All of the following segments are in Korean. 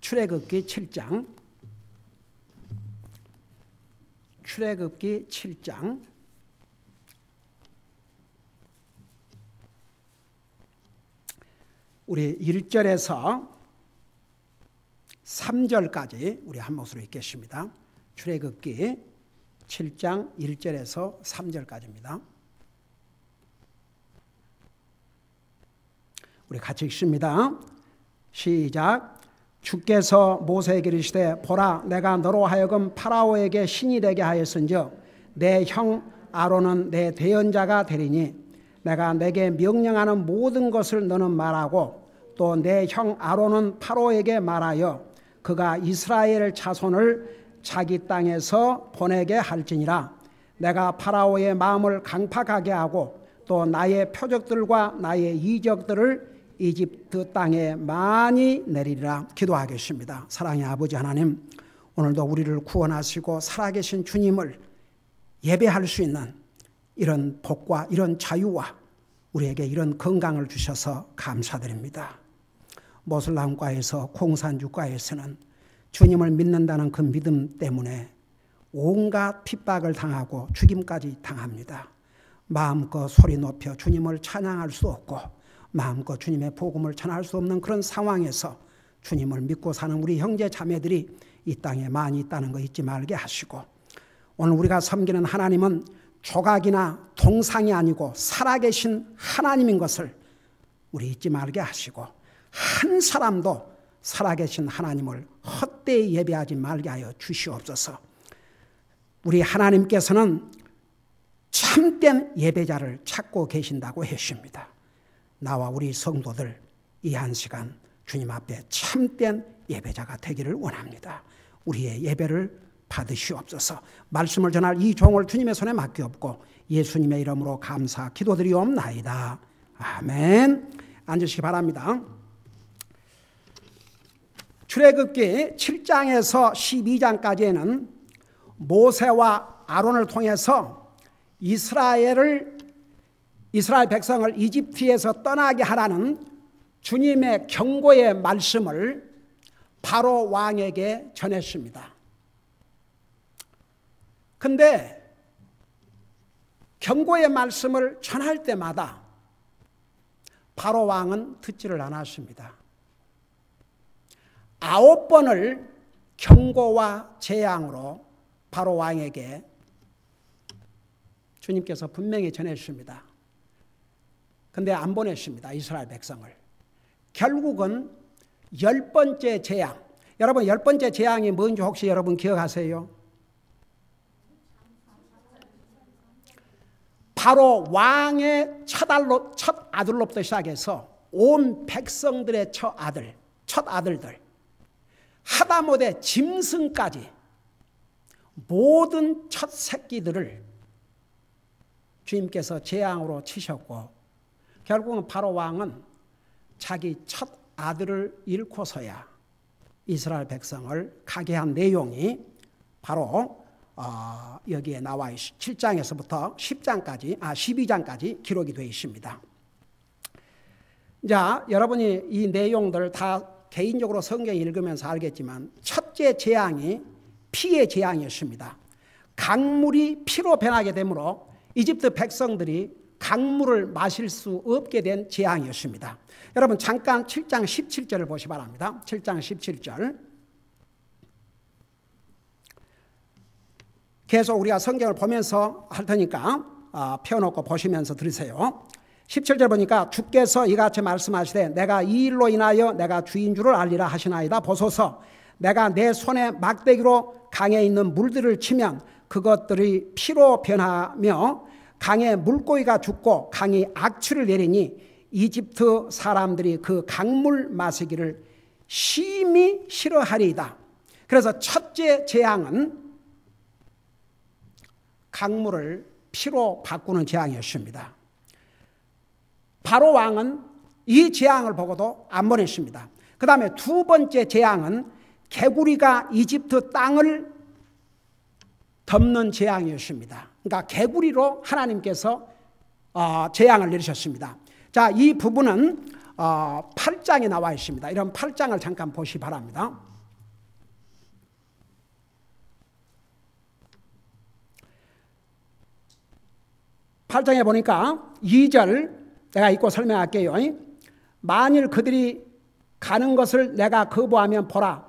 출애굽기 7장. 출애굽기 7장. 우리 1절에서 3절까지 우리 한 목소리로 읽겠습니다. 출애굽기 7장 1절에서 3절까지입니다. 우리 같이 읽습니다. 시작. 주께서 모세에게 이르시되 보라, 내가 너로 하여금 파라오에게 신이 되게 하였은즉 내 형 아론은 내 대언자가 되리니 내가 내게 명령하는 모든 것을 너는 말하고 또 내 형 아론은 파라오에게 말하여 그가 이스라엘 자손을 자기 땅에서 보내게 할지니라. 내가 파라오의 마음을 강팍하게 하고 또 나의 표적들과 나의 이적들을 이집트 땅에 많이 내리리라. 기도하겠습니다. 사랑의 아버지 하나님, 오늘도 우리를 구원하시고 살아계신 주님을 예배할 수 있는 이런 복과 이런 자유와 우리에게 이런 건강을 주셔서 감사드립니다. 모슬람과에서 공산주과에서는 주님을 믿는다는 그 믿음 때문에 온갖 핍박을 당하고 죽임까지 당합니다. 마음껏 소리 높여 주님을 찬양할 수 없고 마음껏 주님의 복음을 전할 수 없는 그런 상황에서 주님을 믿고 사는 우리 형제 자매들이 이 땅에 많이 있다는 거 잊지 말게 하시고, 오늘 우리가 섬기는 하나님은 조각이나 동상이 아니고 살아계신 하나님인 것을 우리 잊지 말게 하시고, 한 사람도 살아계신 하나님을 헛되이 예배하지 말게 하여 주시옵소서. 우리 하나님께서는 참된 예배자를 찾고 계신다고 하십니다. 나와 우리 성도들 이 한 시간 주님 앞에 참된 예배자가 되기를 원합니다. 우리의 예배를 받으시옵소서. 말씀을 전할 이 종을 주님의 손에 맡기옵고 예수님의 이름으로 감사 기도드리옵나이다. 아멘. 앉으시기 바랍니다. 출애굽기 7장에서 12장까지는 모세와 아론을 통해서 이스라엘 백성을 이집트에서 떠나게 하라는 주님의 경고의 말씀을 바로 왕에게 전했습니다. 그런데 경고의 말씀을 전할 때마다 바로 왕은 듣지를 않았습니다. 9번을 경고와 재앙으로 바로 왕에게 주님께서 분명히 전했습니다. 근데 안 보냈습니다. 이스라엘 백성을. 결국은 10번째 재앙. 여러분 10번째 재앙이 뭔지 혹시 여러분 기억하세요? 바로 왕의 첫 아들로부터 시작해서 온 백성들의 첫 아들들 하다못해 짐승까지 모든 첫 새끼들을 주님께서 재앙으로 치셨고, 결국은 바로 왕은 자기 첫 아들을 잃고서야 이스라엘 백성을 가게 한 내용이 바로 여기에 나와 있습니다. 7장에서부터 12장까지 기록이 되어 있습니다. 자, 여러분이 이 내용들 다 개인적으로 성경 읽으면서 알겠지만 첫째 재앙이 피의 재앙이었습니다. 강물이 피로 변하게 되므로 이집트 백성들이 강물을 마실 수 없게 된 재앙이었습니다. 여러분 잠깐 7장 17절을 보시기 바랍니다. 7장 17절. 계속 우리가 성경을 보면서 할 테니까 펴놓고 보시면서 들으세요. 17절 보니까 주께서 이같이 말씀하시되 내가 이 일로 인하여 내가 주인 줄을 알리라 하시나이다. 보소서, 내가 내 손에 막대기로 강에 있는 물들을 치면 그것들이 피로 변하며 강에 물고기가 죽고 강이 악취를 내리니 이집트 사람들이 그 강물 마시기를 심히 싫어하리이다. 그래서 첫째 재앙은 강물을 피로 바꾸는 재앙이었습니다. 바로 왕은 이 재앙을 보고도 안 보냈습니다. 그 다음에 두 번째 재앙은 개구리가 이집트 땅을 덮는 재앙이었습니다. 그러니까 개구리로 하나님께서 재앙을 내리셨습니다. 자, 이 부분은 8장이 나와 있습니다. 이런 8장을 잠깐 보시 바랍니다. 팔장에 보니까 2절 내가 읽고 설명할게요. 만일 그들이 가는 것을 내가 거부하면 보라,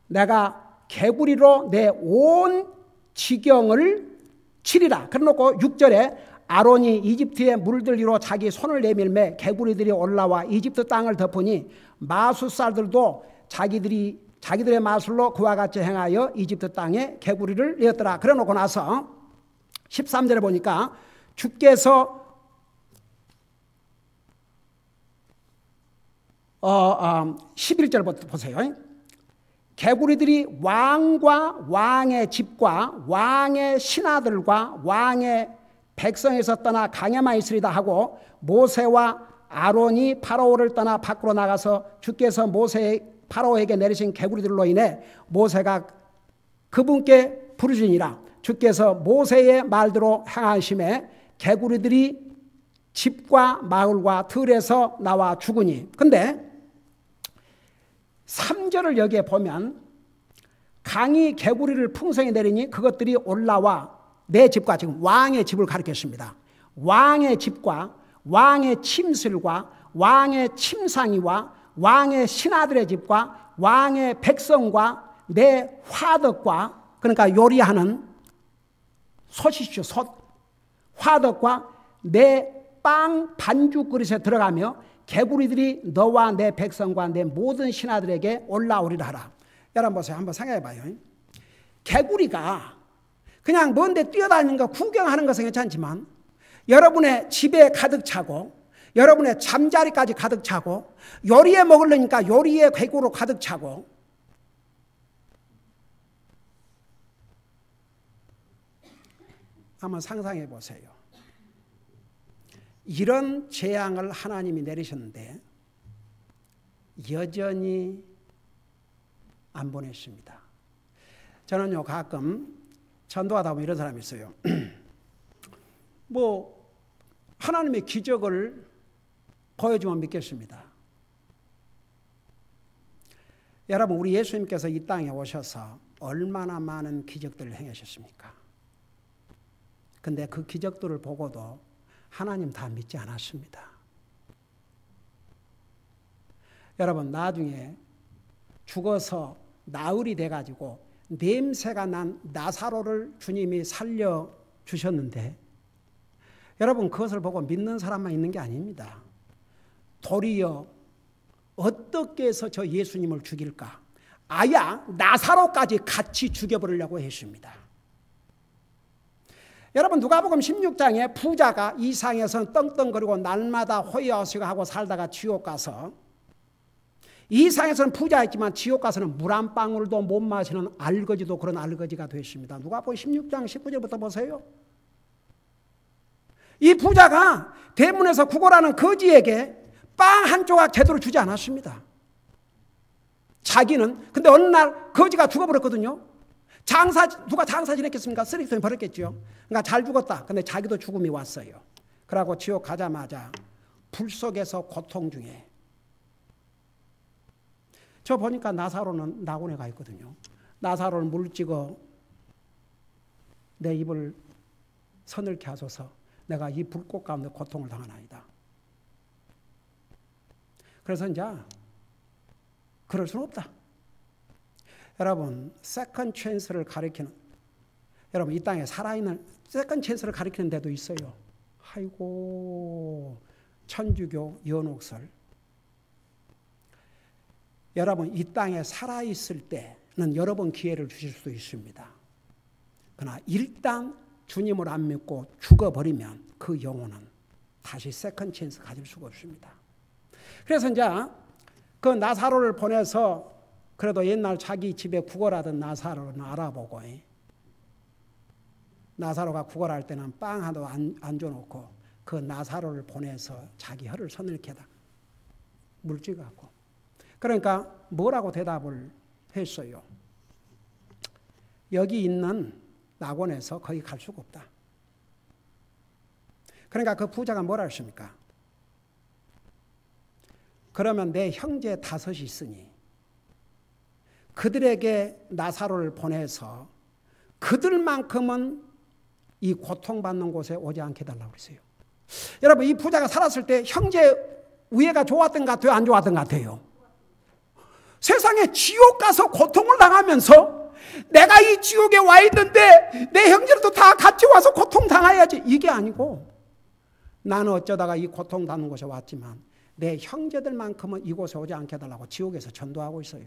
내가 개구리로 내 온 지경을 치리라. 그래놓고 6절에 아론이 이집트에 물들기로 자기 손을 내밀매 개구리들이 올라와 이집트 땅을 덮으니 마술사들도 자기들의 마술로 그와 같이 행하여 이집트 땅에 개구리를 내었더라. 그래놓고 나서 13절에 보니까 주께서 11절부터 보세요. 개구리들이 왕과 왕의 집과 왕의 신하들과 왕의 백성에서 떠나 강에만 있으리다 하고 모세와 아론이 파라오를 떠나 밖으로 나가서 주께서 파라오에게 내리신 개구리들로 인해 모세가 그분께 부르짖으니라. 주께서 모세의 말대로 행하심에 개구리들이 집과 마을과 들에서 나와 죽으니. 근데 3절을 여기에 보면 강이 개구리를 풍성히 내리니 그것들이 올라와 내 집과, 지금 왕의 집을 가리켰습니다. 왕의 집과 왕의 침실과 왕의 침상이와 왕의 신하들의 집과 왕의 백성과 내 화덕과, 그러니까 요리하는 솥이죠. 솥. 화덕과 내 빵 반죽 그릇에 들어가며 개구리들이 너와 내 백성과 내 모든 신하들에게 올라오리라 하라. 여러분 보세요. 한번 생각해 봐요. 개구리가 그냥 먼데 뛰어다니는 거 구경하는 것은 괜찮지만 여러분의 집에 가득 차고 여러분의 잠자리까지 가득 차고 요리에 먹으려니까 요리에 개구로 가득 차고 한번 상상해 보세요. 이런 재앙을 하나님이 내리셨는데 여전히 안 보냈습니다. 저는요 가끔 전도하다 보면 이런 사람이 있어요. 뭐 하나님의 기적을 보여주면 믿겠습니다. 여러분 우리 예수님께서 이 땅에 오셔서 얼마나 많은 기적들을 행하셨습니까? 근데 그 기적들을 보고도 하나님 다 믿지 않았습니다. 여러분 나중에 죽어서 나흘이 돼가지고 냄새가 난 나사로를 주님이 살려주셨는데 여러분 그것을 보고 믿는 사람만 있는 게 아닙니다. 도리어 어떻게 해서 저 예수님을 죽일까? 아야 나사로까지 같이 죽여버리려고 했습니다. 여러분 누가복음 16장에 부자가 이 상에서 떵떵거리고 날마다 호의호식하고 살다가 지옥 가서 이 상에서는 부자였지만 지옥 가서는 물 한 방울도 못 마시는 알거지도 그런 알거지가 됐습니다. 누가복음 16장 19절부터 보세요. 이 부자가 대문에서 구걸하는 거지에게 빵 한 조각 제대로 주지 않았습니다. 자기는 근데 어느 날 거지가 죽어버렸거든요. 누가 장사 지냈겠습니까? 쓰레기통에 버렸겠죠. 그러니까 잘 죽었다. 근데 자기도 죽음이 왔어요. 그러고 지옥 가자마자 불 속에서 고통 중에 저 보니까 나사로는 낙원에 가 있거든요. 나사로를 물 찍어 내 입을 서늘케 하소서 내가 이 불꽃 가운데 고통을 당하나이다. 그래서 이제 그럴 수는 없다. 여러분 세컨 찬스를 가리키는 여러분 이 땅에 살아있는 세컨 찬스를 가리키는 데도 있어요. 아이고 천주교 연옥설 여러분 이 땅에 살아있을 때는 여러 번 기회를 주실 수도 있습니다. 그러나 일단 주님을 안 믿고 죽어버리면 그 영혼은 다시 세컨 찬스 가질 수가 없습니다. 그래서 이제 그 나사로를 보내서 그래도 옛날 자기 집에 구걸하던 나사로는 알아보고 나사로가 구걸할 때는 빵 하나도 안 줘놓고 그 나사로를 보내서 자기 혀를 서늘케 하다 물 찍어갖고 그러니까 뭐라고 대답을 했어요. 여기 있는 낙원에서 거기 갈 수가 없다. 그러니까 그 부자가 뭐라 했습니까? 그러면 내 형제 5이 있으니 그들에게 나사로를 보내서 그들만큼은 이 고통받는 곳에 오지 않게 해달라고 그랬어요. 여러분, 이 부자가 살았을 때 형제 우애가 좋았던 것 같아요? 안 좋았던 것 같아요? 세상에 지옥 가서 고통을 당하면서 내가 이 지옥에 와 있는데 내 형제들도 다 같이 와서 고통 당해야지, 이게 아니고 나는 어쩌다가 이 고통 당하는 곳에 왔지만 내 형제들만큼은 이곳에 오지 않게 해달라고 지옥에서 전도하고 있어요.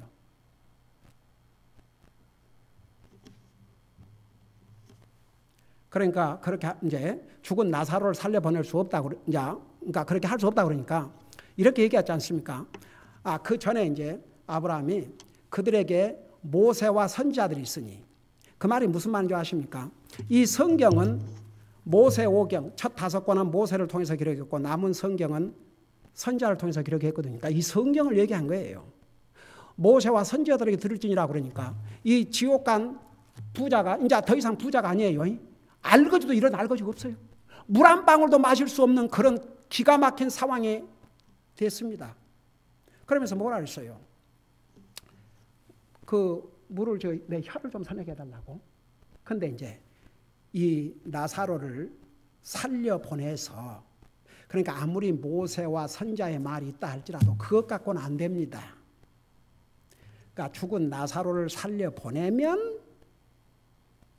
그러니까 그렇게 이제 죽은 나사로를 살려보낼 수 없다고, 그러니까 그렇게 할 수 없다고 그러니까 이렇게 얘기하지 않습니까? 그 전에 이제 아브라함이 그들에게 모세와 선지자들이 있으니, 그 말이 무슨 말인지 아십니까? 이 성경은 모세 5경, 첫 5권은 모세를 통해서 기록했고 남은 성경은 선지자를 통해서 기록했거든요. 그러니까 이 성경을 얘기한 거예요. 모세와 선지자들에게 들을지니라 그러니까 이 지옥 간 부자가 이제 더 이상 부자가 아니에요. 알거지도 이런 알거지가 없어요. 물 한 방울도 마실 수 없는 그런 기가 막힌 상황이 됐습니다. 그러면서 뭐라 그랬어요? 그 물을 내 혀를 좀 서내게 해달라고. 근데 이제 이 나사로를 살려보내서, 그러니까 아무리 모세와 선자의 말이 있다 할지라도 그것 갖고는 안 됩니다. 그러니까 죽은 나사로를 살려보내면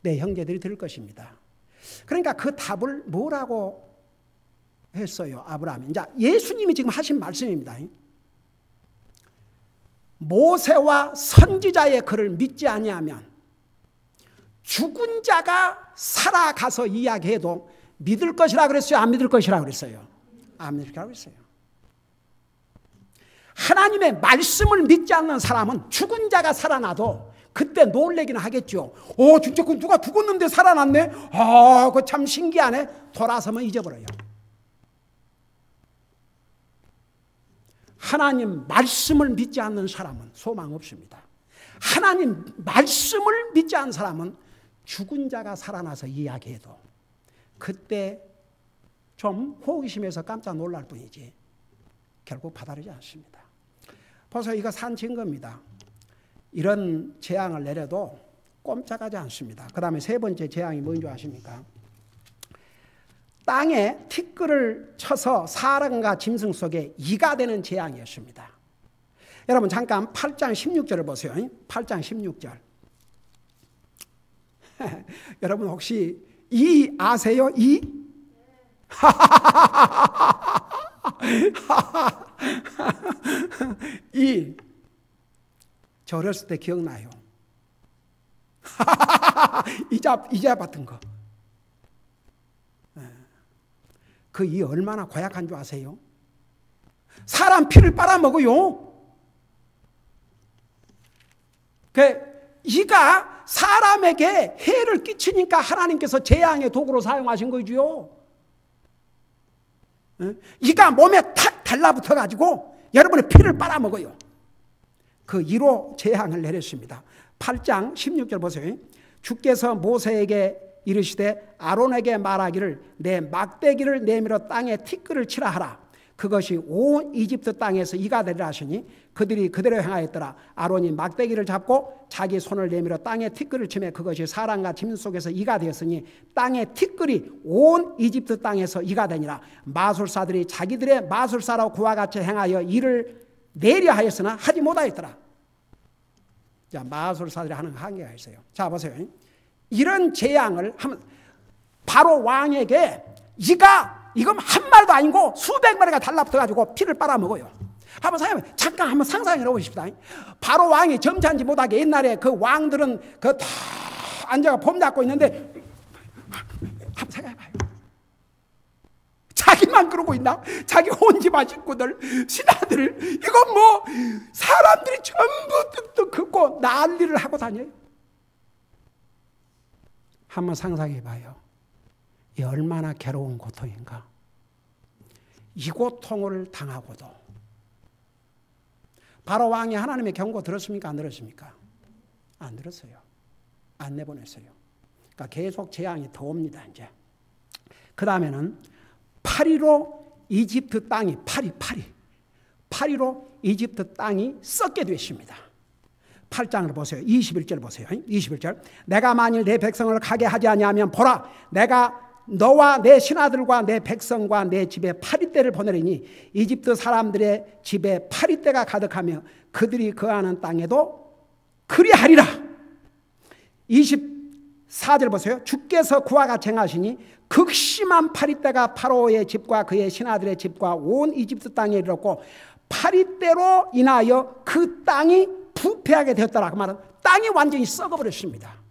내 형제들이 들을 것입니다. 그러니까 그 답을 뭐라고 했어요, 아브라함이? 이제 예수님이 지금 하신 말씀입니다. 모세와 선지자의 글을 믿지 아니하면 죽은 자가 살아가서 이야기해도 믿을 것이라 그랬어요? 안 믿을 것이라 그랬어요? 안 믿을 거라고 했어요. 하나님의 말씀을 믿지 않는 사람은 죽은 자가 살아나도 그때 놀래기는 하겠죠. 진짜 그 누가 죽었는데 살아났네? 그거 참 신기하네. 돌아서면 잊어버려요. 하나님 말씀을 믿지 않는 사람은 소망 없습니다. 하나님 말씀을 믿지 않는 사람은 죽은 자가 살아나서 이야기해도 그때 좀 호기심에서 깜짝 놀랄 뿐이지 결국 받아들이지 않습니다. 벌써 이거 산 증거입니다. 이런 재앙을 내려도 꼼짝하지 않습니다. 그 다음에 세 번째 재앙이 뭔지 아십니까? 땅에 티끌을 쳐서 사람과 짐승 속에 이가 되는 재앙이었습니다. 여러분 잠깐 8장 16절을 보세요. 8장 16절. 여러분 혹시 이 아세요? 이? 이. 저 어렸을 때 기억나요. 이자 받은 거. 그 이 얼마나 고약한 줄 아세요? 사람 피를 빨아먹어요. 이가 사람에게 해를 끼치니까 하나님께서 재앙의 도구로 사용하신 거지요. 이가 몸에 탁 달라붙어 가지고 여러분의 피를 빨아먹어요. 그 이로 재앙을 내렸습니다. 8장 16절 보세요. 주께서 모세에게 이르시되 아론에게 말하기를 내 막대기를 내밀어 땅에 티끌을 치라 하라. 그것이 온 이집트 땅에서 이가 되리라 하시니 그들이 그대로 행하였더라. 아론이 막대기를 잡고 자기 손을 내밀어 땅에 티끌을 치매 그것이 사람과 짐승 속에서 이가 되었으니 땅에 티끌이 온 이집트 땅에서 이가 되니라. 마술사들이 자기들의 마술사라고 그와 같이 행하여 이를 내려 하였으나 하지 못하였더라. 자, 마술사들이 하는 한계가 있어요. 자, 보세요. 이런 재앙을 하면 바로 왕에게 이건 한 마리도 아니고 수백 마리가 달라붙어가지고 피를 빨아먹어요. 잠깐 한번 상상해 보십시다. 바로 왕이 점잖지 못하게 옛날에 그 왕들은 다 앉아가 폼 잡고 있는데 한번 생각해봐요. 자기만 그러고 있나? 자기 온 집안 식구들, 신하들, 이건 뭐 사람들이 전부 뚝뚝 긋고 난리를 하고 다녀요. 한번 상상해봐요. 이 얼마나 괴로운 고통인가. 이 고통을 당하고도 바로 왕이 하나님의 경고 들었습니까? 안 들었습니까? 안 들었어요. 안 내보냈어요. 그러니까 계속 재앙이 더 옵니다. 이제 그 다음에는 파리로 이집트 땅이 파리 파리로 이집트 땅이 썩게 됐습니다. 8장을 보세요. 21절 보세요. 21절. 내가 만일 내 백성을 가게 하지 아니하면 보라, 내가 너와 내 신하들과 내 백성과 내 집에 파리떼를 보내리니 이집트 사람들의 집에 파리떼가 가득하며 그들이 거하는 땅에도 그리하리라. 24절 보세요. 주께서 그와 같이 행하시니 극심한 파리떼가 파로의 집과 그의 신하들의 집과 온 이집트 땅에 이르렀고 파리떼로 인하여 그 땅이 부패하게 되었더라. 그 말은 땅이 완전히 썩어버렸습니다.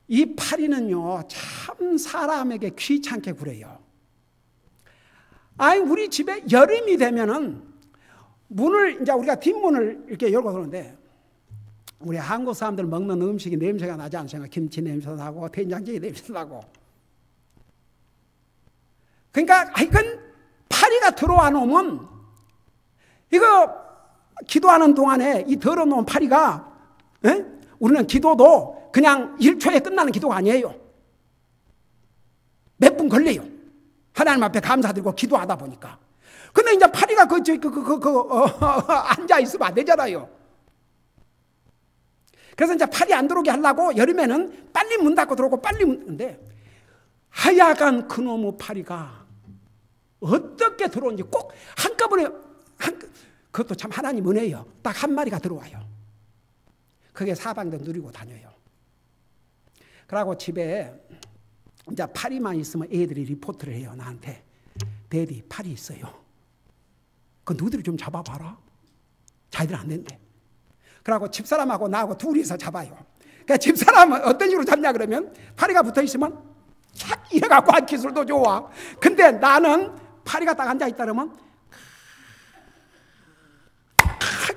이 파리는요, 참 사람에게 귀찮게 굴어요. 아니, 우리 집에 여름이 되면은 문을, 이제 우리가 뒷문을 이렇게 열고 들어오는데, 우리 한국 사람들 먹는 음식이 냄새가 나지 않습니까? 김치 냄새도 나고, 된장찌개 냄새도 나고. 그러니까, 이건 파리가 들어와 놓으면, 이거 기도하는 동안에 이 더러운 파리가, 우리는 기도도 그냥 1초에 끝나는 기도가 아니에요. 몇 분 걸려요. 하나님 앞에 감사드리고 기도하다 보니까. 근데 이제 파리가 앉아 있으면 안 되잖아요. 그래서 이제 파리 안 들어오게 하려고 여름에는 빨리 문 닫고 들어오고 빨리 문인데 하여간 그놈의 파리가 어떻게 들어오는지 꼭 한꺼번에 그것도 참 하나님 은혜예요. 딱 한 마리가 들어와요. 그게 사방도 누리고 다녀요. 그러고 집에 이제 파리만 있으면 애들이 리포트를 해요. 나한테. 데디 파리 있어요. 그 너희들이 좀 잡아봐라. 자기들 안 된대. 그러고 집사람하고 나하고 둘이서 잡아요. 그러니까 집사람은 어떤 식으로 잡냐 그러면 파리가 붙어있으면 착 이래갖고 한 기술도 좋아. 근데 나는 파리가 딱 앉아있다 그러면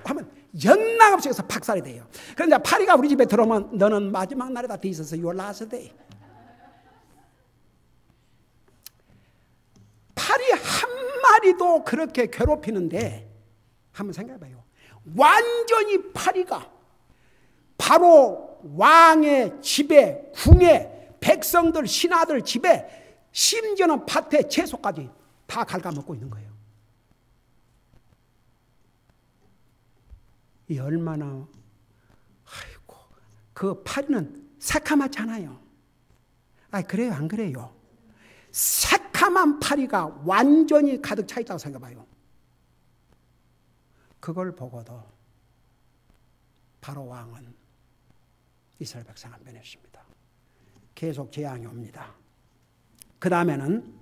하면 영락없이 해서 박살이 돼요. 그런데 파리가 우리 집에 들어오면 너는 마지막 날에다 돼 있어서 you are last day. 파리 한 마리도 그렇게 괴롭히는데 한번 생각해봐요. 완전히 파리가 바로 왕의 집에, 궁에, 백성들, 신하들 집에, 심지어는 밭에 채소까지 다 갉아먹고 있는 거예요. 이 얼마나, 아이고, 그 파리는 새카맣잖아요. 아, 그래요, 안 그래요? 새카만 파리가 완전히 가득 차 있다고 생각해봐요. 그걸 보고도 바로 왕은 이스라엘 백성 안 변했습니다. 계속 재앙이 옵니다. 그 다음에는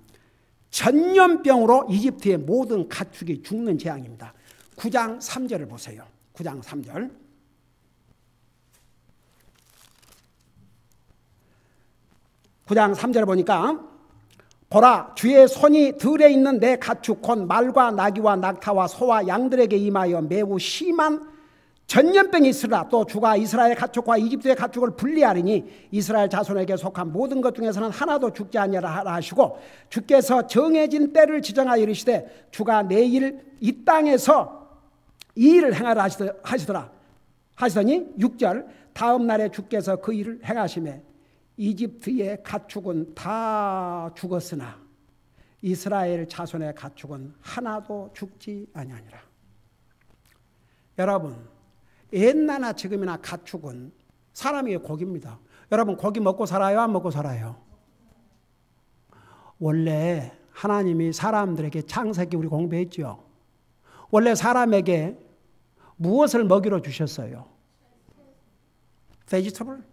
전염병으로 이집트의 모든 가축이 죽는 재앙입니다. 9장 3절을 보세요. 9장 3절. 9장 3절을 보니까 보라, 주의 손이 들에 있는 내 가축 곧 말과 나귀와 낙타와 소와 양들에게 임하여 매우 심한 전염병이 있으라. 또 주가 이스라엘 가축과 이집트의 가축을 분리하리니 이스라엘 자손에게 속한 모든 것 중에서는 하나도 죽지 아니하라 하시고 주께서 정해진 때를 지정하여 이르시되 주가 내일 이 땅에서 이 일을 행하라 하시더니 6절 다음 날에 주께서 그 일을 행하시매 이집트의 가축은 다 죽었으나 이스라엘 자손의 가축은 하나도 죽지 아니하니라. 여러분, 옛날나 지금이나 가축은 사람에게 고기입니다. 여러분, 고기 먹고 살아요? 안 먹고 살아요? 원래 하나님이 사람들에게 창세기 우리 공부했죠. 원래 사람에게 무엇을 먹이로 주셨어요? vegetable.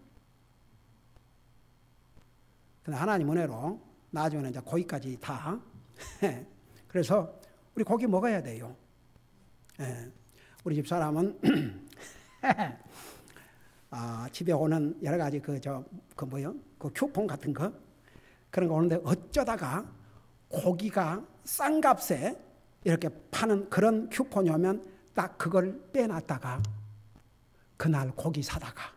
근데 하나님 은혜로 나중에는 이제 고기까지 다. 그래서 우리 고기 먹어야 돼요. 우리 집 사람은 집에 오는 여러 가지 그 쿠폰 같은 거 그런 거 오는데 어쩌다가 고기가 싼 값에 이렇게 파는 그런 쿠폰이 오면 딱 그걸 빼놨다가 그날 고기 사다가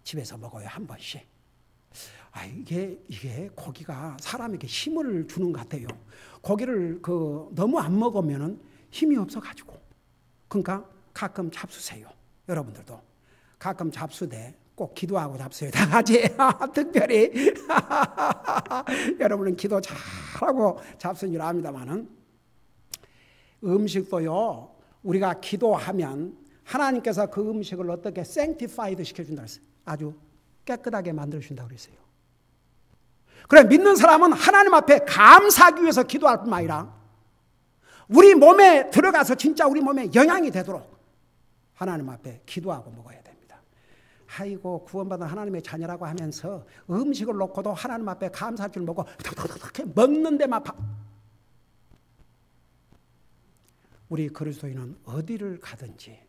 집에서 먹어요, 한 번씩. 이게 고기가 사람에게 힘을 주는 것 같아요. 고기를 너무 안 먹으면은 힘이 없어가지고. 그러니까 가끔 잡수세요. 여러분들도 가끔 잡수되 꼭 기도하고 잡수요. 다 같이 특별히 여러분은 기도 잘하고 잡수는 줄 압니다만은 음식도요, 우리가 기도하면 하나님께서 그 음식을 어떻게 sanctified 시켜준다 그랬어요. 아주 깨끗하게 만들어준다 그랬어요. 그래, 믿는 사람은 하나님 앞에 감사하기 위해서 기도할 뿐만 아니라 우리 몸에 들어가서 진짜 우리 몸에 영향이 되도록 하나님 앞에 기도하고 먹어야 됩니다. 아이고, 구원받은 하나님의 자녀라고 하면서 음식을 놓고도 하나님 앞에 감사할 줄 모르고 먹는 데만 우리 그리스도인은 어디를 가든지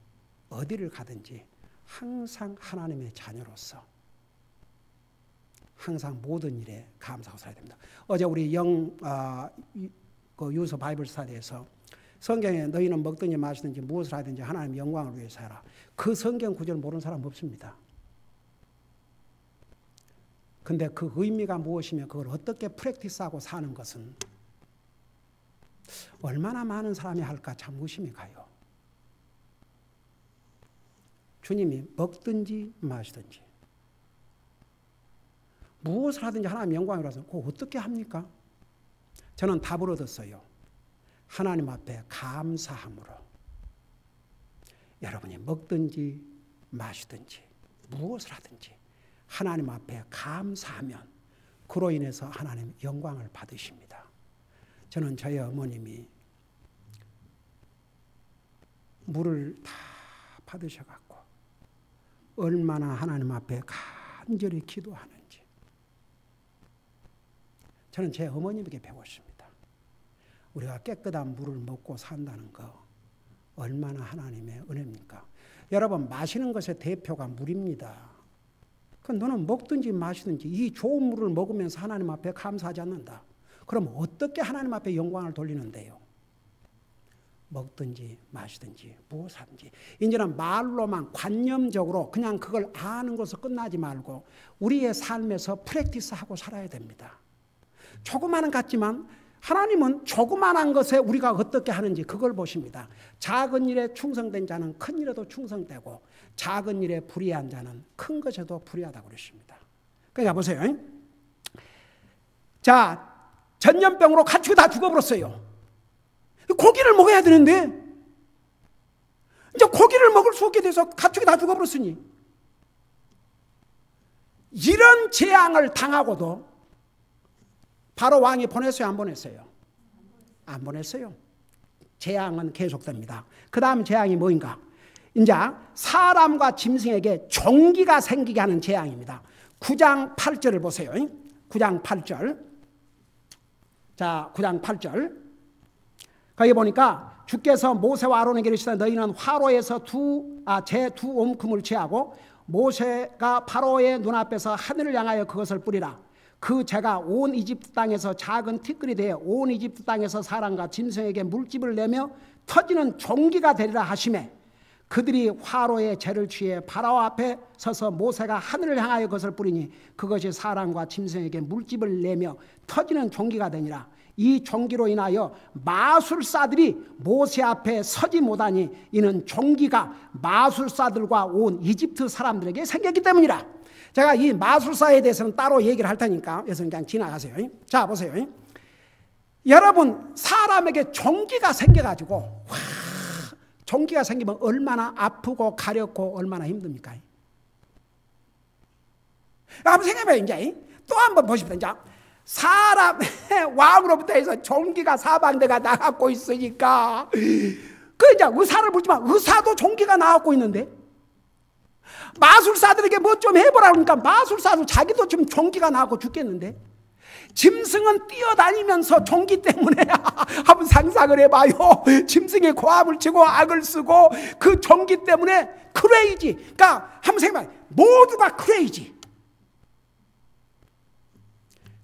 항상 하나님의 자녀로서 항상 모든 일에 감사하고 살아야 됩니다. 어제 우리 유서 바이블 스터디에서 성경에 너희는 먹든지 마시든지 무엇을 하든지 하나님의 영광을 위해서 해라. 그 성경 구절을 모르는 사람 없습니다. 근데 그 의미가 무엇이며 그걸 어떻게 프랙티스하고 사는 것은 얼마나 많은 사람이 할까 참 의심이 가요. 주님이 먹든지 마시든지 무엇을 하든지 하나님 영광이라서 그거 어떻게 합니까? 저는 답을 얻었어요. 하나님 앞에 감사함으로. 여러분이 먹든지 마시든지 무엇을 하든지 하나님 앞에 감사하면 그로 인해서 하나님 영광을 받으십니다. 저는 저희 어머님이 물을 다 받으셔갖고 얼마나 하나님 앞에 간절히 기도하는지 저는 제 어머님에게 배웠습니다. 우리가 깨끗한 물을 먹고 산다는 거 얼마나 하나님의 은혜입니까? 여러분, 마시는 것의 대표가 물입니다. 그 너는 먹든지 마시든지 이 좋은 물을 먹으면서 하나님 앞에 감사하지 않는다. 그럼 어떻게 하나님 앞에 영광을 돌리는데요? 먹든지 마시든지 무엇하든지 이제는 말로만 관념적으로 그냥 그걸 아는 것으로 끝나지 말고 우리의 삶에서 프랙티스하고 살아야 됩니다. 조그마한 것 같지만 하나님은 조그마한 것에 우리가 어떻게 하는지 그걸 보십니다. 작은 일에 충성된 자는 큰 일에도 충성되고 작은 일에 불의한 자는 큰 것에도 불의하다고 그러십니다. 그러니까 보세요. 자, 전염병으로 가축이 다 죽어버렸어요. 고기를 먹어야 되는데 이제 고기를 먹을 수 없게 돼서 가축이 다 죽어버렸으니 이런 재앙을 당하고도 바로 왕이 보냈어요? 안 보냈어요? 안 보냈어요. 재앙은 계속됩니다. 그 다음 재앙이 뭐인가? 이제 사람과 짐승에게 종기가 생기게 하는 재앙입니다. 9장 8절을 보세요. 9장 8절. 자, 9장 8절. 거기 보니까 주께서 모세와 아론에게 이르시되 너희는 화로에서 제 두 옴금을 취하고 모세가 파로의 눈앞에서 하늘을 향하여 그것을 뿌리라. 그 재가 온 이집트 땅에서 작은 티끌이 되어 온 이집트 땅에서 사람과 짐승에게 물집을 내며 터지는 종기가 되리라 하시매 그들이 화로의 재를 취해 파라오 앞에 서서 모세가 하늘을 향하여 그것을 뿌리니 그것이 사람과 짐승에게 물집을 내며 터지는 종기가 되니라. 이 종기로 인하여 마술사들이 모세 앞에 서지 못하니 이는 종기가 마술사들과 온 이집트 사람들에게 생겼기 때문이라. 제가 이 마술사에 대해서는 따로 얘기를 할 테니까 그래서 그냥 지나가세요. 자, 보세요. 여러분, 사람에게 종기가 생겨가지고 종기가 생기면 얼마나 아프고 가렵고 얼마나 힘듭니까? 한번 생각해봐요. 이제 또 한번 보십시오. 이제 사람의 왕으로부터 해서 종기가 사방대가 나갖고 있으니까 그 이제 의사를 보지만 의사도 종기가 나갖고 있는데 마술사들에게 뭐 좀 해보라 그러니까 마술사도 자기도 지금 종기가 나갖고 죽겠는데 짐승은 뛰어다니면서 종기 때문에 한번 상상을 해봐요. 짐승이 고함을 치고 악을 쓰고 그 종기 때문에 크레이지. 그러니까 한번 생각해봐요. 모두가 크레이지.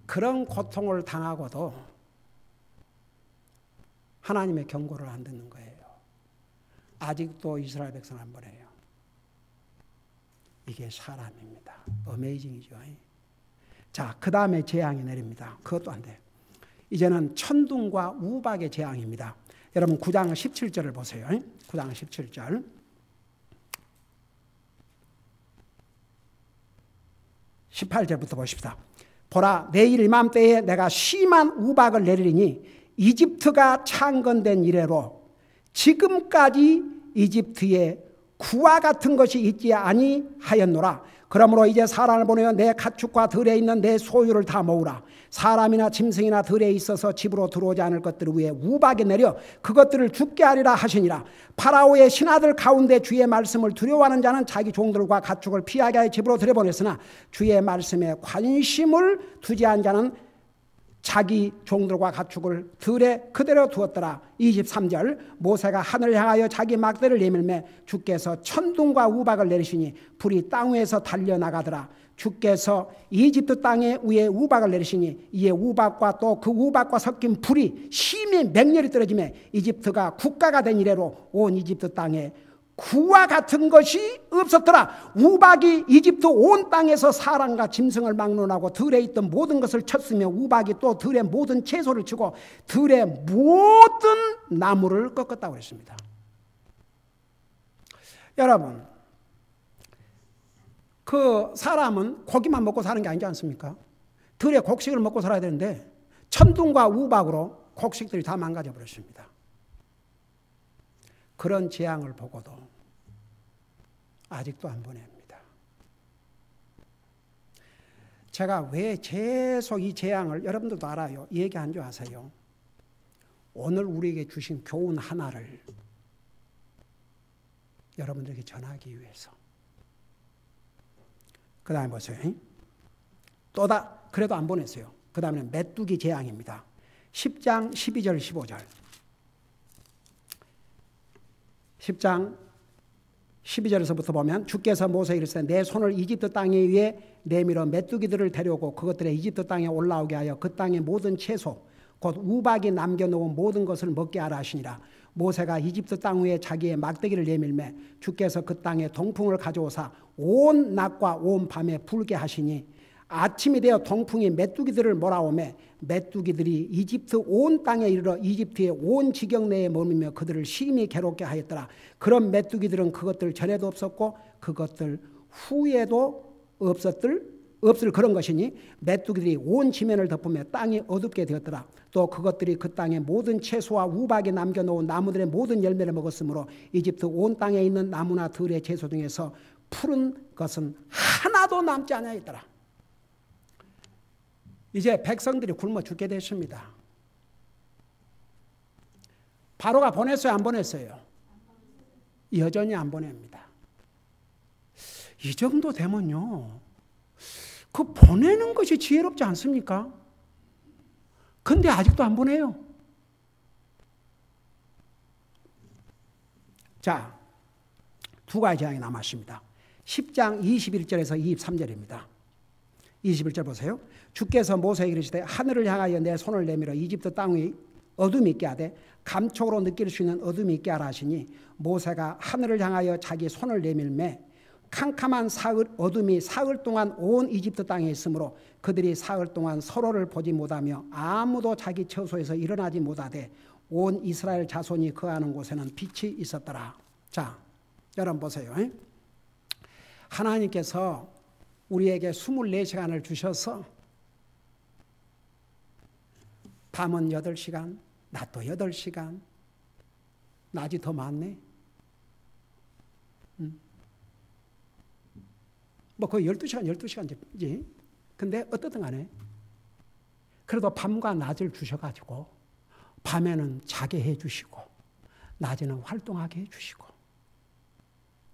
그런 고통을 당하고도 하나님의 경고를 안 듣는 거예요. 아직도 이스라엘 백성 안 보내요. 이게 사람입니다. 어메이징이죠. 자, 그 다음에 재앙이 내립니다. 그것도 안 돼. 이제는 천둥과 우박의 재앙입니다. 여러분 9장 17절을 보세요. 9장 17절. 18절부터 보십시다. 보라, 내일 이맘때에 내가 심한 우박을 내리니 이집트가 창건된 이래로 지금까지 이집트에 구와 같은 것이 있지 아니하였노라. 그러므로 이제 사람을 보내어 내 가축과 들에 있는 내 소유를 다 모으라. 사람이나 짐승이나 들에 있어서 집으로 들어오지 않을 것들 위에 우박이 내려 그것들을 죽게 하리라 하시니라. 파라오의 신하들 가운데 주의 말씀을 두려워하는 자는 자기 종들과 가축을 피하게 하여 집으로 들여보냈으나 주의 말씀에 관심을 두지 않은 자는 자기 종들과 가축을 들에 그대로 두었더라. 23절 모세가 하늘을 향하여 자기 막대를 내밀매 주께서 천둥과 우박을 내리시니 불이 땅 위에서 달려나가더라. 주께서 이집트 땅에 위에 우박을 내리시니 이에 우박과 또 그 우박과 섞인 불이 심히 맹렬히 떨어지며 이집트가 국가가 된 이래로 온 이집트 땅에 구와 같은 것이 없었더라. 우박이 이집트 온 땅에서 사람과 짐승을 막론하고 들에 있던 모든 것을 쳤으며 우박이 또 들의 모든 채소를 치고 들의 모든 나무를 꺾었다고 했습니다. 여러분, 그 사람은 고기만 먹고 사는 게 아니지 않습니까? 들의 곡식을 먹고 살아야 되는데 천둥과 우박으로 곡식들이 다 망가져 버렸습니다. 그런 재앙을 보고도 아직도 안 보냅니다. 제가 왜 계속 이 재앙을, 여러분들도 알아요. 얘기한 줄 아세요? 오늘 우리에게 주신 교훈 하나를 여러분들에게 전하기 위해서. 그 다음에 보세요. 그래도 안 보냈어요. 그 다음에는 메뚜기 재앙입니다. 10장 12절 15절. 10장 12절에서부터 보면 주께서 모세에게 이르시되 내 손을 이집트 땅 위에 내밀어 메뚜기들을 데려오고 그것들의 이집트 땅에 올라오게 하여 그 땅의 모든 채소 곧 우박이 남겨놓은 모든 것을 먹게 하라 하시니라. 모세가 이집트 땅 위에 자기의 막대기를 내밀매 주께서 그 땅에 동풍을 가져오사 온 낮과 온 밤에 불게 하시니 아침이 되어 동풍이 메뚜기들을 몰아오매 메뚜기들이 이집트 온 땅에 이르러 이집트의 온 지경 내에 머물며 그들을 심히 괴롭게 하였더라. 그런 메뚜기들은 그것들 전에도 없었고 그것들 후에도 없을 그런 것이니 메뚜기들이 온 지면을 덮으며 땅이 어둡게 되었더라. 또 그것들이 그 땅의 모든 채소와 우박이 남겨놓은 나무들의 모든 열매를 먹었으므로 이집트 온 땅에 있는 나무나 들의 채소 중에서 푸른 것은 하나도 남지 아니하였더라. 이제 백성들이 굶어 죽게 됐습니다. 바로가 보냈어요, 안 보냈어요? 여전히 안 보냅니다. 이 정도 되면요, 그 보내는 것이 지혜롭지 않습니까? 근데 아직도 안 보내요. 자, 두 가지 재앙이 남았습니다. 10장 21절에서 23절입니다. 21절 보세요. 주께서 모세에게 이르시되 하늘을 향하여 내 손을 내밀어 이집트 땅 위 어둠이 있게 하되 감촉으로 느낄 수 있는 어둠이 있게 하라 하시니 모세가 하늘을 향하여 자기 손을 내밀매 캄캄한 어둠이 사흘 동안 온 이집트 땅에 있으므로 그들이 사흘 동안 서로를 보지 못하며 아무도 자기 처소에서 일어나지 못하되 온 이스라엘 자손이 거하는 곳에는 빛이 있었더라. 자, 여러분 보세요. 하나님께서 우리에게 24시간을 주셔서 밤은 8시간, 낮도 8시간, 낮이 더 많네. 뭐 거의 12시간, 12시간이지. 근데 어떻든 간에 그래도 밤과 낮을 주셔가지고 밤에는 자게 해주시고 낮에는 활동하게 해주시고.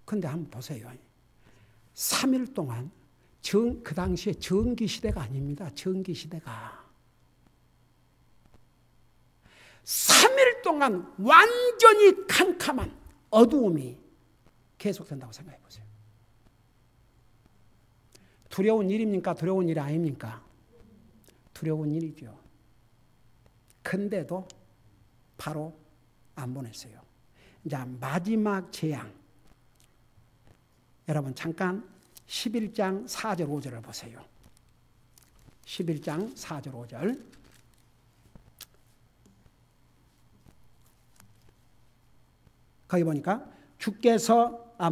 근데 한번 보세요. 3일 동안 그 당시에 전기시대가 아닙니다. 전기시대가 3일 동안 완전히 캄캄한 어두움이 계속된다고 생각해 보세요. 두려운 일입니까? 두려운 일이 아닙니까? 두려운 일이죠. 근데도 바로 안 보냈어요. 자, 마지막 재앙. 여러분 잠깐 11장 4절 5절을 보세요. 11장 4절 5절. 거기 보니까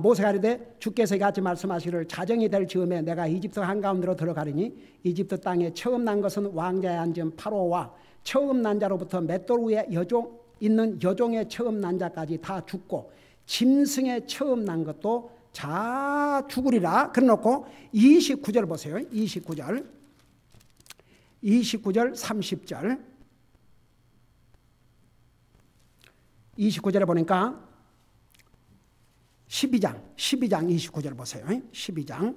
모세가 이르되 주께서 이같이 말씀하시기를 자정이 될 즈음에 내가 이집트 한가운데로 들어가리니 이집트 땅에 처음 난 것은 왕자에 앉은 파로와 처음 난 자로부터 맷돌 위에 있는 여종의 처음 난 자까지 다 죽고 짐승의 처음 난 것도 다 죽으리라. 그래놓고 29절 보세요. 29절 30절 29절에 보니까 12장 29절 보세요. 12장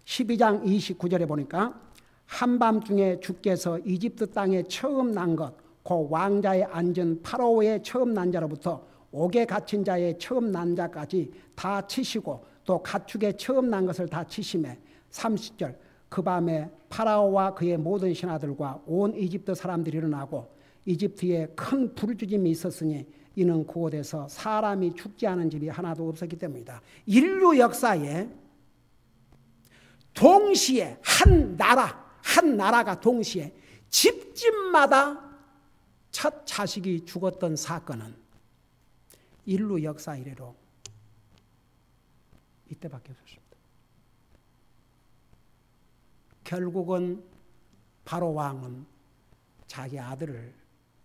29절에 보니까 한밤중에 주께서 이집트 땅에 처음 난 것, 그 왕자에 앉은 파라오의 처음 난 자로부터 옥에 갇힌 자의 처음 난 자까지 다 치시고 또 가축의 처음 난 것을 다 치심에 30절 그 밤에 파라오와 그의 모든 신하들과 온 이집트 사람들이 일어나고 이집트에 큰 부르짖음이 있었으니 이는 그곳에서 사람이 죽지 않은 집이 하나도 없었기 때문이다. 인류 역사에 동시에 한 나라가 동시에 집집마다 첫 자식이 죽었던 사건은 인류 역사 이래로 이때밖에 없었습니다. 결국은 바로 왕은 자기 아들을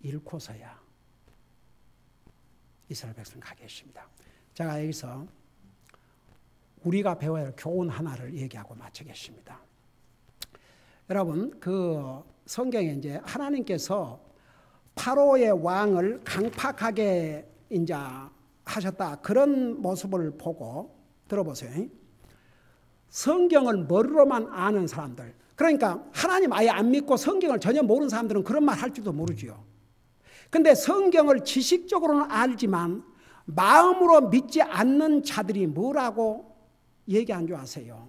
잃고서야 이스라엘 백성 가게 했습니다. 제가 여기서 우리가 배워야 할 교훈 하나를 얘기하고 마치겠습니다. 여러분, 그 성경에 이제 하나님께서 파로의 왕을 강팍하게 이제 하셨다. 그런 모습을 보고 들어보세요. 성경을 머리로만 아는 사람들, 그러니까 하나님 아예 안 믿고 성경을 전혀 모르는 사람들은 그런 말 할 줄도 모르지요. 근데 성경을 지식적으로는 알지만 마음으로 믿지 않는 자들이 뭐라고 얘기한 줄 아세요?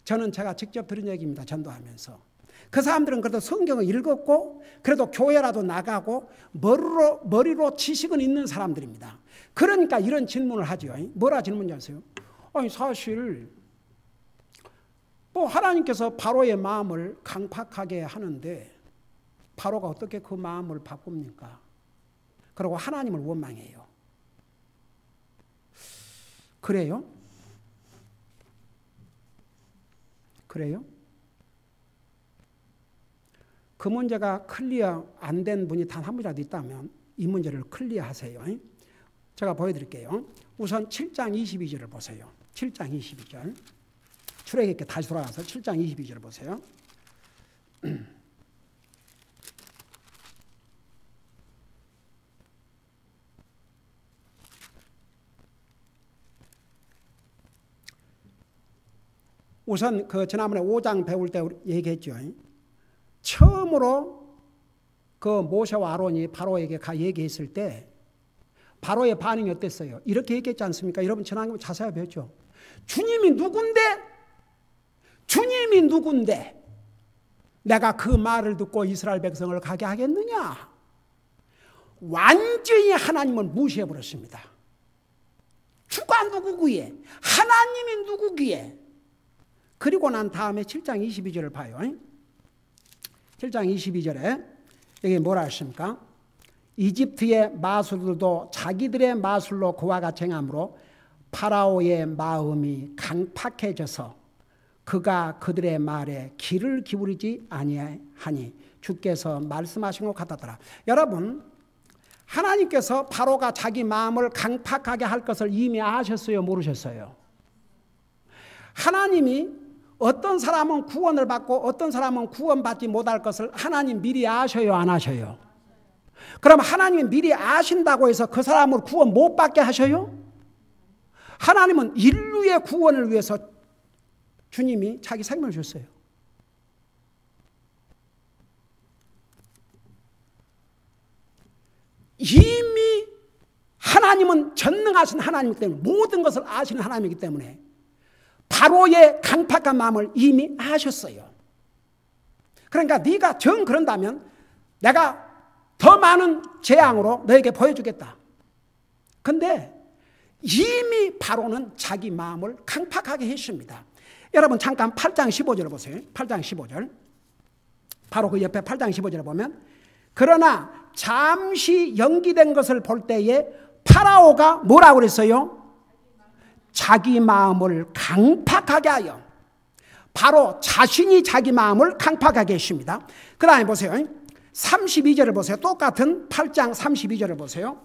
저는 제가 직접 들은 얘기입니다. 전도하면서. 그 사람들은 그래도 성경을 읽었고 그래도 교회라도 나가고 머리로 지식은 있는 사람들입니다. 그러니까 이런 질문을 하죠. 뭐라 질문이 하세요? 아니 사실 뭐 하나님께서 바로의 마음을 강팍하게 하는데 바로가 어떻게 그 마음을 바꿉니까? 그리고 하나님을 원망해요. 그래요? 그래요? 그 문제가 클리어 안 된 분이 단 한 분이라도 있다면 이 문제를 클리어하세요. 제가 보여드릴게요. 우선 7장 22절을 보세요. 7장 22절. 출애굽기에 다시 돌아가서 7장 22절을 보세요. 우선 그 지난번에 5장 배울 때 얘기했죠. 처음으로 그 모세와 아론이 바로에게 얘기했을 때 바로의 반응이 어땠어요? 이렇게 얘기했지 않습니까? 여러분 지난번에 자세히 배웠죠. 주님이 누군데 내가 그 말을 듣고 이스라엘 백성을 가게 하겠느냐? 완전히 하나님을 무시해버렸습니다. 주가 누구기에? 하나님이 누구기에? 그리고 난 다음에 7장 22절을 봐요. 7장 22절에 여기 뭐라 하십니까? 이집트의 마술들도 자기들의 마술로 그와 같이 행함으로 파라오의 마음이 강팍해져서 그가 그들의 말에 귀를 기울이지 아니하니 주께서 말씀하신 것 같았더라. 여러분, 하나님께서 바로가 자기 마음을 강팍하게 할 것을 이미 아셨어요? 모르셨어요? 하나님이 어떤 사람은 구원을 받고 어떤 사람은 구원받지 못할 것을 하나님 미리 아셔요? 안 아셔요? 그럼 하나님이 미리 아신다고 해서 그 사람을 구원 못 받게 하셔요? 하나님은 인류의 구원을 위해서 주님이 자기 생명을 줬어요. 이미 하나님은 전능하신 하나님이기 때문에 모든 것을 아시는 하나님이기 때문에 바로의 강팍한 마음을 이미 아셨어요. 그러니까 네가 정 그런다면 내가 더 많은 재앙으로 너에게 보여주겠다. 근데 이미 바로는 자기 마음을 강팍하게 했습니다. 여러분 잠깐 8장 15절을 보세요. 8장 15절. 바로 그 옆에 8장 15절을 보면 그러나 잠시 연기된 것을 볼 때에 파라오가 뭐라고 그랬어요? 자기 마음을 강팍하게 하여. 바로 자신이 자기 마음을 강팍하게 했습니다. 그 다음에 보세요. 32절을 보세요. 똑같은 8장 32절을 보세요.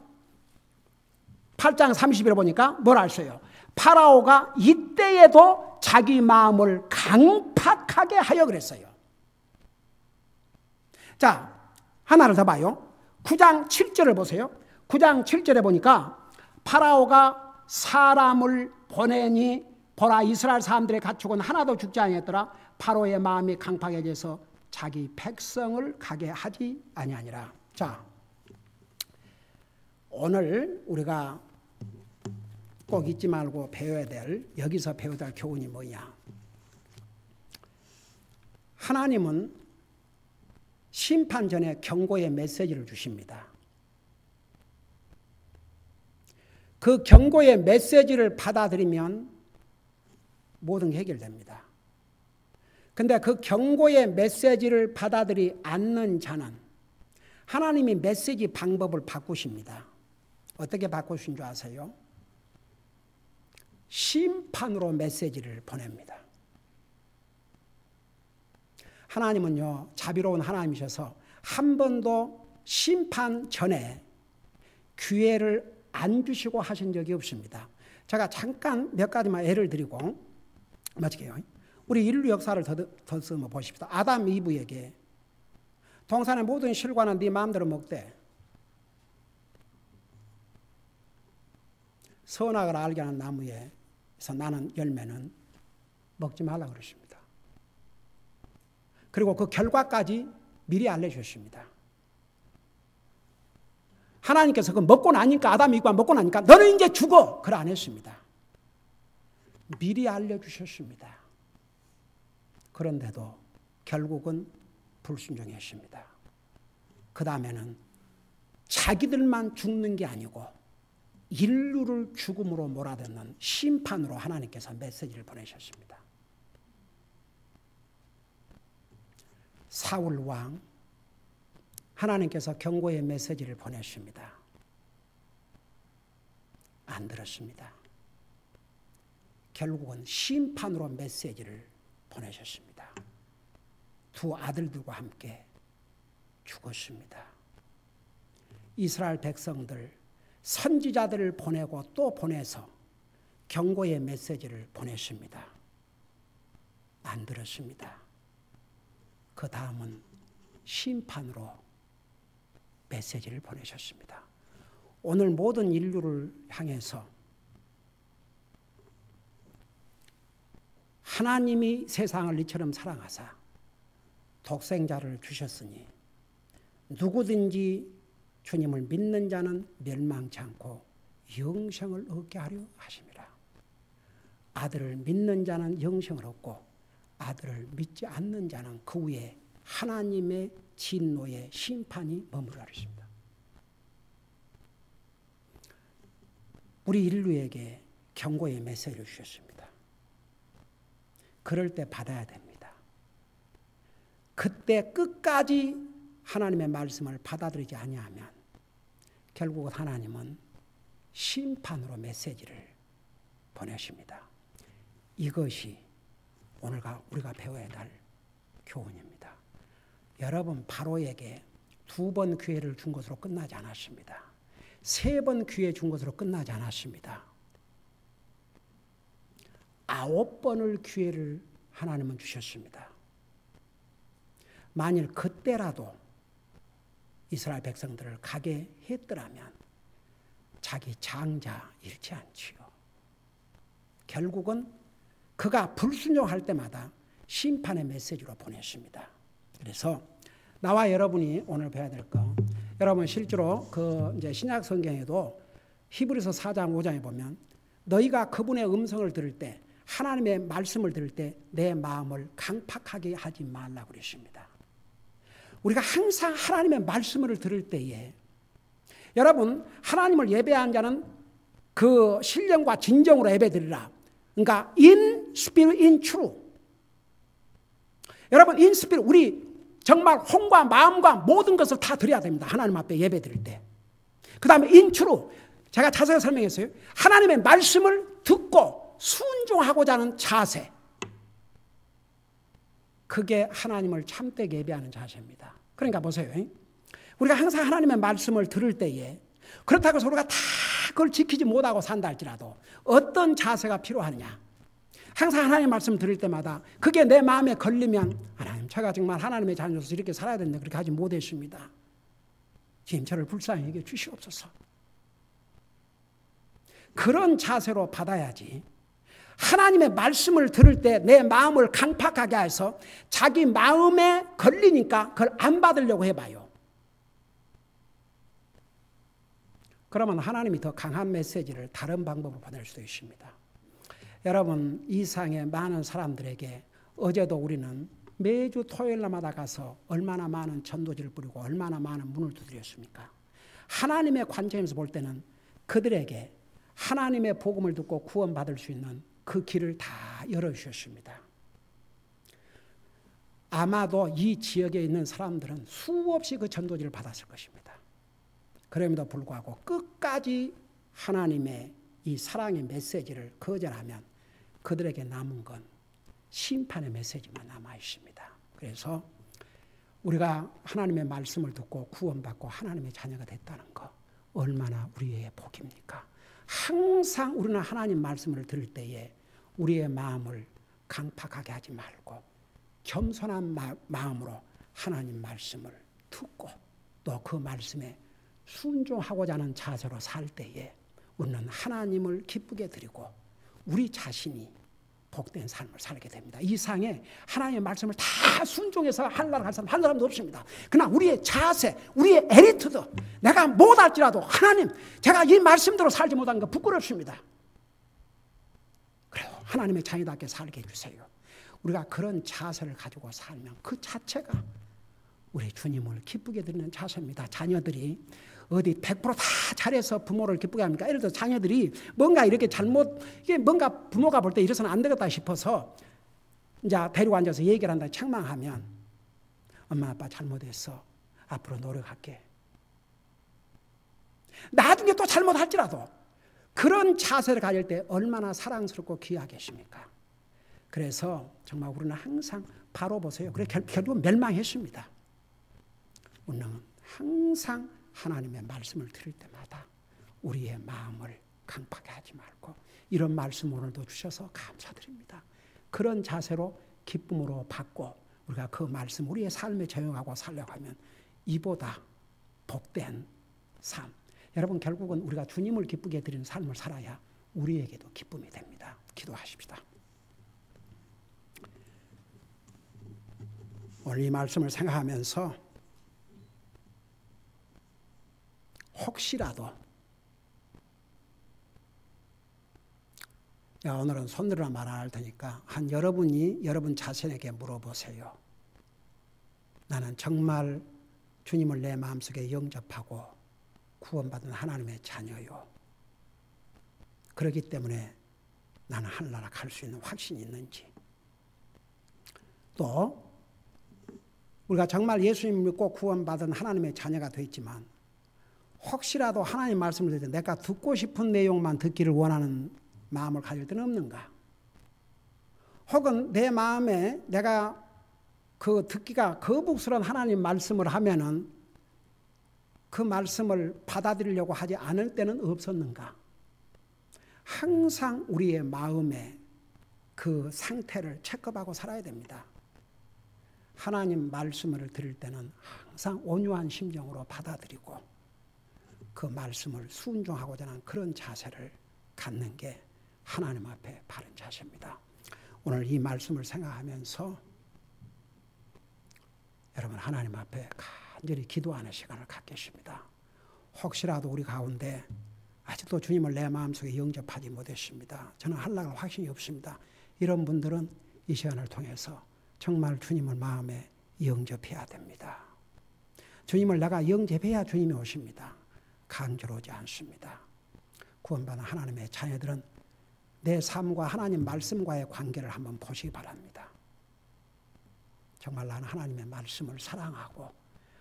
8장 32절을 보니까 뭘 알았어요? 파라오가 이때에도 자기 마음을 강팍하게 하여 그랬어요. 자, 하나를 더 봐요. 9장 7절을 보세요. 9장 7절에 보니까 파라오가 사람을 보내니 보라 이스라엘 사람들의 가축은 하나도 죽지 아니했더라. 파라오의 마음이 강팍해져서 자기 백성을 가게 하지 아니하니라. 자, 오늘 우리가 꼭 잊지 말고 배워야 될, 여기서 배워야 될 교훈이 뭐냐? 하나님은 심판 전에 경고의 메시지를 주십니다. 그 경고의 메시지를 받아들이면 모든 게 해결됩니다. 근데 그 경고의 메시지를 받아들이지 않는 자는 하나님이 메시지 방법을 바꾸십니다. 어떻게 바꾸신 줄 아세요? 심판으로 메시지를 보냅니다. 하나님은요, 자비로운 하나님이셔서 한 번도 심판 전에 기회를 안 주시고 하신 적이 없습니다. 제가 잠깐 몇 가지만 예를 드리고 마칠게요. 우리 인류 역사를 더듬어 보십시다. 아담 이브에게 동산의 모든 실과는 네 마음대로 먹되 선악을 알게 하는 나무에서 나는 열매는 먹지 말라 그러십니다. 그리고 그 결과까지 미리 알려주십니다. 하나님께서 그 먹고 나니까 아담 이브가 먹고 나니까 너는 이제 죽어 그걸 안 했습니다. 미리 알려주셨습니다. 그런데도 결국은 불순종했습니다. 그 다음에는 자기들만 죽는 게 아니고 인류를 죽음으로 몰아넣는 심판으로 하나님께서 메시지를 보내셨습니다. 사울 왕 하나님께서 경고의 메시지를 보내십니다. 안 들었습니다. 결국은 심판으로 메시지를 보내셨습니다. 두 아들들과 함께 죽었습니다. 이스라엘 백성들 선지자들을 보내고 또 보내서 경고의 메시지를 보냈습니다. 안 들었습니다. 그 다음은 심판으로 메시지를 보내셨습니다. 오늘 모든 인류를 향해서 하나님이 세상을 이처럼 사랑하사 독생자를 주셨으니 누구든지 주님을 믿는 자는 멸망치 않고 영생을 얻게 하려 하심이라. 아들을 믿는 자는 영생을 얻고 아들을 믿지 않는 자는 그 위에 하나님의 진노의 심판이 머무르라 했습니다. 우리 인류에게 경고의 메시지를 주셨습니다. 그럴 때 받아야 됩니다. 그때 끝까지 하나님의 말씀을 받아들이지 아니하면 결국은 하나님은 심판으로 메시지를 보내십니다. 이것이 오늘 우리가 배워야 할 교훈입니다. 여러분 바로에게 2번 기회를 준 것으로 끝나지 않았습니다. 3번 기회 준 것으로 끝나지 않았습니다. 9번을 기회를 하나님은 주셨습니다. 만일 그때라도 이스라엘 백성들을 가게 했더라면 자기 장자 잃지 않지요. 결국은 그가 불순종할 때마다 심판의 메시지로 보냈습니다. 그래서 나와 여러분이 오늘 배워야 될 거, 여러분 실제로 이제 신약 성경에도 히브리서 4장 5장에 보면 너희가 그분의 음성을 들을 때 하나님의 말씀을 들을 때 내 마음을 강팍하게 하지 말라고 그랬습니다. 우리가 항상 하나님의 말씀을 들을 때에 여러분 하나님을 예배한 자는 그 신령과 진정으로 예배드리라. 그러니까 in spirit, in truth. 여러분 in spirit 우리 정말 혼과 마음과 모든 것을 다 드려야 됩니다. 하나님 앞에 예배 드릴 때. 그 다음에 in truth. 제가 자세히 설명했어요. 하나님의 말씀을 듣고 순종하고자 하는 자세. 그게 하나님을 참되게 예배하는 자세입니다. 그러니까 보세요. 우리가 항상 하나님의 말씀을 들을 때에 그렇다고 해서 우리가 다 그걸 지키지 못하고 산다 할지라도 어떤 자세가 필요하느냐. 항상 하나님의 말씀 들을 때마다 그게 내 마음에 걸리면 하나님 제가 정말 하나님의 자녀로서 이렇게 살아야 되는데 그렇게 하지 못했습니다. 지금 저를 불쌍히 여겨 주시옵소서. 그런 자세로 받아야지. 하나님의 말씀을 들을 때 내 마음을 강팍하게 해서 자기 마음에 걸리니까 그걸 안 받으려고 해봐요. 그러면 하나님이 더 강한 메시지를 다른 방법으로 보낼 수도 있습니다. 여러분, 이 세상의 많은 사람들에게 어제도 우리는 매주 토요일날마다 가서 얼마나 많은 전도지를 뿌리고 얼마나 많은 문을 두드렸습니까? 하나님의 관점에서 볼 때는 그들에게 하나님의 복음을 듣고 구원받을 수 있는 그 길을 다 열어주셨습니다. 아마도 이 지역에 있는 사람들은 수없이 그 전도지를 받았을 것입니다. 그럼에도 불구하고 끝까지 하나님의 이 사랑의 메시지를 거절하면 그들에게 남은 건 심판의 메시지만 남아 있습니다. 그래서 우리가 하나님의 말씀을 듣고 구원받고 하나님의 자녀가 됐다는 거 얼마나 우리의 복입니까? 항상 우리는 하나님 말씀을 들을 때에 우리의 마음을 강팍하게 하지 말고 겸손한 마음으로 하나님 말씀을 듣고 또 그 말씀에 순종하고자 하는 자세로 살 때에 우리는 하나님을 기쁘게 드리고 우리 자신이 복된 삶을 살게 됩니다. 이 세상에 하나님의 말씀을 다 순종해서 하려고 할 사람 한 사람도 없습니다. 그러나 우리의 자세, 우리의 에티튜드, 내가 못할지라도 하나님, 제가 이 말씀대로 살지 못한 거 부끄럽습니다. 그래도 하나님의 자녀답게 살게 해주세요. 우리가 그런 자세를 가지고 살면 그 자체가 우리 주님을 기쁘게 드리는 자세입니다. 자녀들이 어디 100% 다 잘해서 부모를 기쁘게 합니까? 예를 들어 자녀들이 뭔가 이렇게 잘못, 이게 뭔가 부모가 볼 때 이래서는 안 되겠다 싶어서 이제 데리고 앉아서 얘기를 한다 책망하면 엄마 아빠 잘못했어. 앞으로 노력할게. 나중에 또 잘못할지라도 그런 자세를 가질 때 얼마나 사랑스럽고 귀하겠습니까? 그래서 정말 우리는 항상 바로 보세요. 그래 결국은 멸망했습니다. 우리는 항상 하나님의 말씀을 들을 때마다 우리의 마음을 강팍하게 하지 말고 이런 말씀 오늘도 주셔서 감사드립니다. 그런 자세로 기쁨으로 받고 우리가 그 말씀 우리의 삶에 적용하고 살려고 하면 이보다 복된 삶. 여러분 결국은 우리가 주님을 기쁘게 드리는 삶을 살아야 우리에게도 기쁨이 됩니다. 기도하십시다. 오늘 이 말씀을 생각하면서 혹시라도 오늘은 손들어 말 안 할 테니까 한 여러분이 여러분 자신에게 물어보세요. 나는 정말 주님을 내 마음속에 영접하고 구원받은 하나님의 자녀요. 그렇기 때문에 나는 하늘나라 갈 수 있는 확신이 있는지. 또 우리가 정말 예수님을 믿고 구원받은 하나님의 자녀가 되었지만 혹시라도 하나님 말씀을 들을 때 내가 듣고 싶은 내용만 듣기를 원하는 마음을 가질 때는 없는가? 혹은 내 마음에 내가 그 듣기가 거북스러운 하나님 말씀을 하면은 그 말씀을 받아들이려고 하지 않을 때는 없었는가? 항상 우리의 마음의 그 상태를 체크하고 살아야 됩니다. 하나님 말씀을 들을 때는 항상 온유한 심정으로 받아들이고 그 말씀을 순종하고자 하는 그런 자세를 갖는 게 하나님 앞에 바른 자세입니다. 오늘 이 말씀을 생각하면서 여러분 하나님 앞에 간절히 기도하는 시간을 갖겠습니다. 혹시라도 우리 가운데 아직도 주님을 내 마음속에 영접하지 못했습니다. 저는 하려고 확신이 없습니다. 이런 분들은 이 시간을 통해서 정말 주님을 마음에 영접해야 됩니다. 주님을 내가 영접해야 주님이 오십니다. 강제로 오지 않습니다. 구원받은 하나님의 자녀들은 내 삶과 하나님 말씀과의 관계를 한번 보시기 바랍니다. 정말 나는 하나님의 말씀을 사랑하고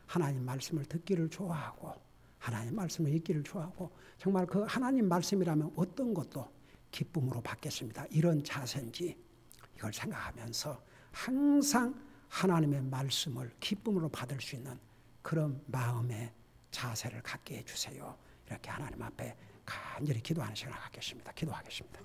하나님 말씀을 듣기를 좋아하고 하나님 말씀을 읽기를 좋아하고 정말 그 하나님 말씀이라면 어떤 것도 기쁨으로 받겠습니다. 이런 자세인지 이걸 생각하면서 항상 하나님의 말씀을 기쁨으로 받을 수 있는 그런 마음의 자세를 갖게 해주세요. 이렇게 하나님 앞에 간절히 기도하는 시간을 갖겠습니다. 기도하겠습니다.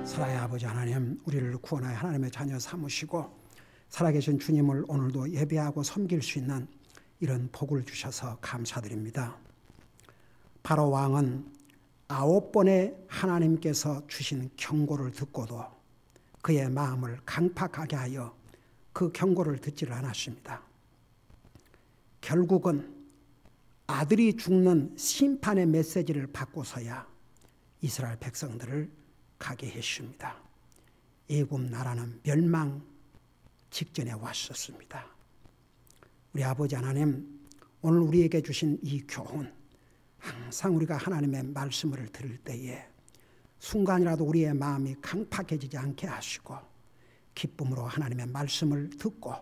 살아의 아버지 하나님, 우리를 구원하여 하나님의 자녀 삼으시고 살아계신 주님을 오늘도 예배하고 섬길 수 있는 이런 복을 주셔서 감사드립니다. 바로 왕은 9번의 하나님께서 주신 경고를 듣고도 그의 마음을 강팍하게 하여 그 경고를 듣지를 않았습니다. 결국은 아들이 죽는 심판의 메시지를 받고서야 이스라엘 백성들을 가게 했습니다. 애굽 나라는 멸망 직전에 왔었습니다. 우리 아버지 하나님, 오늘 우리에게 주신 이 교훈, 항상 우리가 하나님의 말씀을 들을 때에 순간이라도 우리의 마음이 강팍해지지 않게 하시고 기쁨으로 하나님의 말씀을 듣고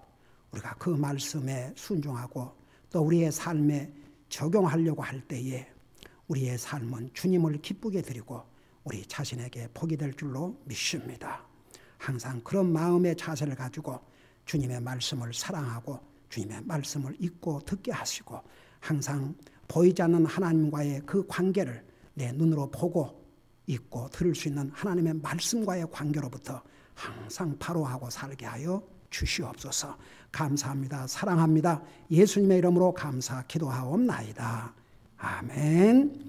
우리가 그 말씀에 순종하고 또 우리의 삶에 적용하려고 할 때에 우리의 삶은 주님을 기쁘게 드리고 우리 자신에게 복이 될 줄로 믿습니다. 항상 그런 마음의 자세를 가지고 주님의 말씀을 사랑하고 주님의 말씀을 읽고 듣게 하시고 항상 보이지 않는 하나님과의 그 관계를 내 눈으로 보고 읽고 들을 수 있는 하나님의 말씀과의 관계로부터 항상 바로하고 살게 하여 주시옵소서. 감사합니다. 사랑합니다. 예수님의 이름으로 감사 기도하옵나이다. 아멘.